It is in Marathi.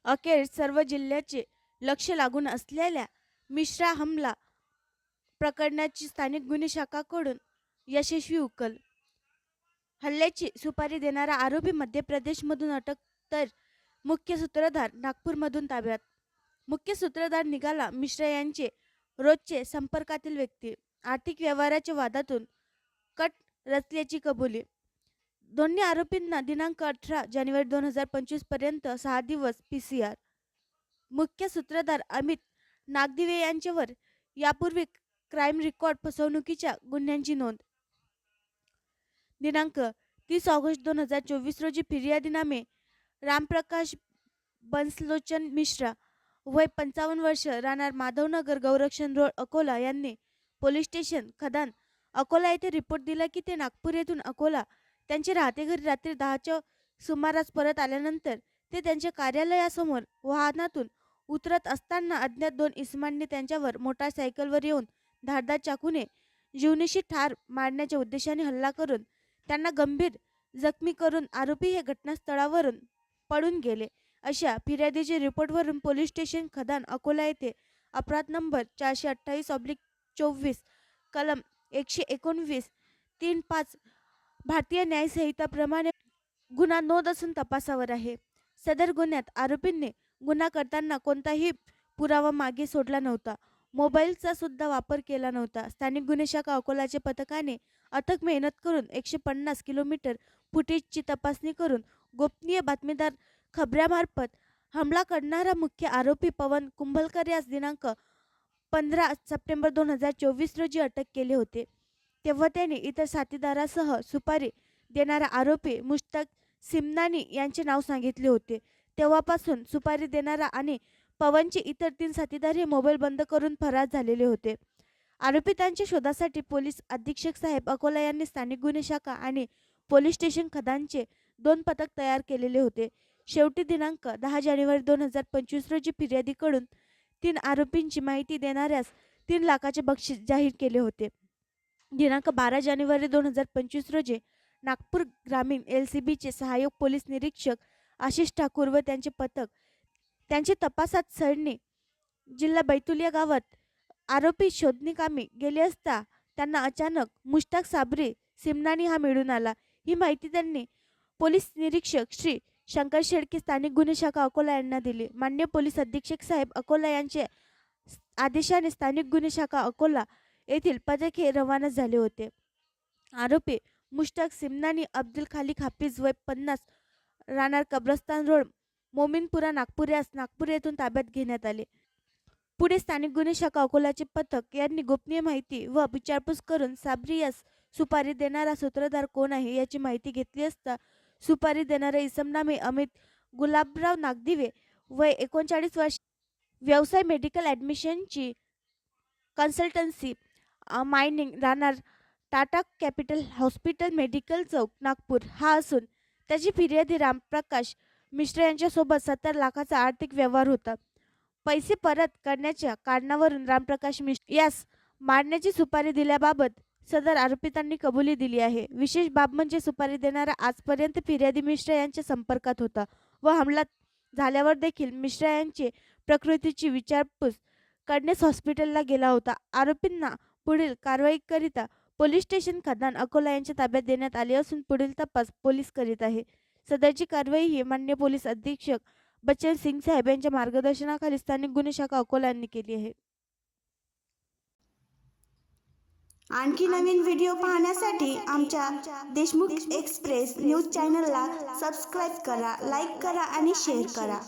अखेर सर्व जिल्ह्याचे लक्ष लागून असलेल्या मिश्रा हमला प्रकरणाची स्थानिक गुन्हे शाखाकडून यशस्वी उकल. हल्ल्याची सुपारी देणारा आरोपी मध्य प्रदेशमधून अटक तर मुख्य सूत्रधार नागपूरमधून ताब्यात. मुख्य सूत्रधार निघाला मिश्रा यांचे रोजचे संपर्कातील व्यक्ती. आर्थिक व्यवहाराच्या वादातून कट रचल्याची कबुली. दोन्ही आरोपींना दिनांक 18 जानेवारी 2025 पर्यंत 6 दिवस PCR. मुख्य सूत्रधार अमित नागदिवे यांच्यावर यापूर्वी क्राईम रेकॉर्ड फसवणुकीच्या गुन्ह्यांची नोंद. दिनांक 30 ऑगस्ट 2024 रोजी फिर्यादीनामे रामप्रकाश बन्सलोचन मिश्रा वय 55 वर्ष राहणार माधवनगर गौरक्षण रोड अकोला यांनी पोलीस स्टेशन खदान अकोला येथे रिपोर्ट दिला की ते नागपूर येथून अकोला त्यांचे राहते घरी रात्री 10च्या सुमारास परत आल्यानंतर ते त्यांच्या कार्यालयासमोर वाहनातून उतरत असताना अज्ञात 2 इसमांनी त्यांच्यावर मोटारसायकलवर येऊन धारदार चाकूने जीवनीशी ठार मारण्याच्या उद्देशाने हल्ला करून त्यांना गंभीर जखमी करून आरोपी हे घटनास्थळावरून पळून गेले अशा फिर्यादीच्या रिपोर्टवरून पोलीस स्टेशन खदान अकोला येथे अपराध नंबर 428/24 कलम 119 3-5 भारतीय न्याय संहिताप्रमाणे गुन्हा नोंद असून तपासावर आहे. सदर गुन्ह्यात आरोपींनी गुन्हा करताना कोणताही पुरावा मागे सोडला नव्हता. मोबाईलचा सुद्धा वापर केला नव्हता. स्थानिक गुन्हे शाखा अकोलाच्या पथकाने अथक मेहनत करून 150 किलोमीटर फुटेजची तपासणी करून गोपनीय बातमीदार खबऱ्यामार्फत हमला करणारा मुख्य आरोपी पवन कुंभलकर यास दिनांक 15 सप्टेंबर 2024 रोजी अटक केले होते. तेव्हा त्याने इतर साथीदारासह सुपारी देणारा आरोपी मुश्ताक सिमनानी यांचे नाव सांगितले होते. तेव्हापासून सुपारी देणारा आणि पवनचे इतर 3 साथीदार हे मोबाईल बंद करून फरार झालेले होते. आरोपितांच्या शोधासाठी पोलीस अधीक्षक साहेब अकोला यांनी स्थानिक गुन्हे शाखा आणि पोलीस स्टेशन खदानचे 2 पथक तयार केलेले होते. शेवटी दिनांक 10 जानेवारी 2025 रोजी फिर्यादीकडून 3 आरोपींची माहिती देणाऱ्यास 3 लाखाचे बक्षीस जाहीर केले होते. दिनांक 12 जानेवारी 2025 रोजी नागपूर ग्रामीण LCBचे सहाय्यक पोलीस निरीक्षक आशिष ठाकूर व त्यांचे पथक त्यांचे तपासात सळणी जिल्हा बैतूल या गावात आरोपी शोधनिकामी गेले असता त्यांना अचानक मुश्ताक साबरी सिमनानी हा मिळून आला. ही माहिती त्यांनी पोलीस निरीक्षक श्री शंकर शेळके स्थानिक गुन्हे शाखा अकोला यांना दिली. मान्य पोलीस अधीक्षक साहेब अकोला यांचे आदेशाने स्थानिक गुन्हे शाखा अकोला येथील पथक हे रवाना झाले होते. आरोपी मुश्ताक सिमनानी अब्दुल खालिक हाफिज वय 50 राहणार कब्रस्तान रोड मोमीनपुरा नागपूर यास नागपूर येथून ताब्यात घेण्यात आले. पुढे स्थानिक गुन्हे शाखा अकोलाचे पथक यांनी गोपनीय माहिती व विचारपूस करून साबरी यास सुपारी देणारा सूत्रधार कोण आहे याची माहिती घेतली असता सुपारी देणारा इसम नामे अमित गुलाबराव नागदिवे वय 39 वर्ष व्यवसाय मेडिकल ॲडमिशनची कन्सल्टन्सी मायनिंग राहणार टाटा कॅपिटल हॉस्पिटल मेडिकल चौक नागपूर हा असून त्याची फिर्यादी रामप्रकाश मिश्रा यांच्यासोबत 70 लाखाचा आर्थिक व्यवहार होता. पैसे परत करण्याच्या कारणावरून रामप्रकाश मिश्रा यास मारण्याची सुपारी दिल्याबाबत सदर आरोपितांनी कबुली दिली आहे. विशेष बाब म्हणजे सुपारी देणारा आजपर्यंत फिर्यादी मिश्रा यांच्या संपर्कात होता व हमला झाल्यावर देखील मिश्रा यांची प्रकृतीची विचारपूस करण्यास हॉस्पिटलला गेला होता. आरोपींना पुढील कारवाईकरिता पोलीस स्टेशन खदान अकोला यांच्या ताब्यात देण्यात आले असून पुढील तपास पोलीस करीत आहे. सदरची कारवाई ही मान्य पोलीस अधीक्षक बच्चन सिंग साहेब यांच्या मार्गदर्शनाखाली स्थानिक गुन्हे शाखा अकोला यांनी केली आहे. आणखी नवीन व्हिडिओ पाहण्यासाठी आमच्या देशमुख एक्सप्रेस न्यूज चॅनलला सबस्क्राईब करा, लाईक करा आणि शेअर करा.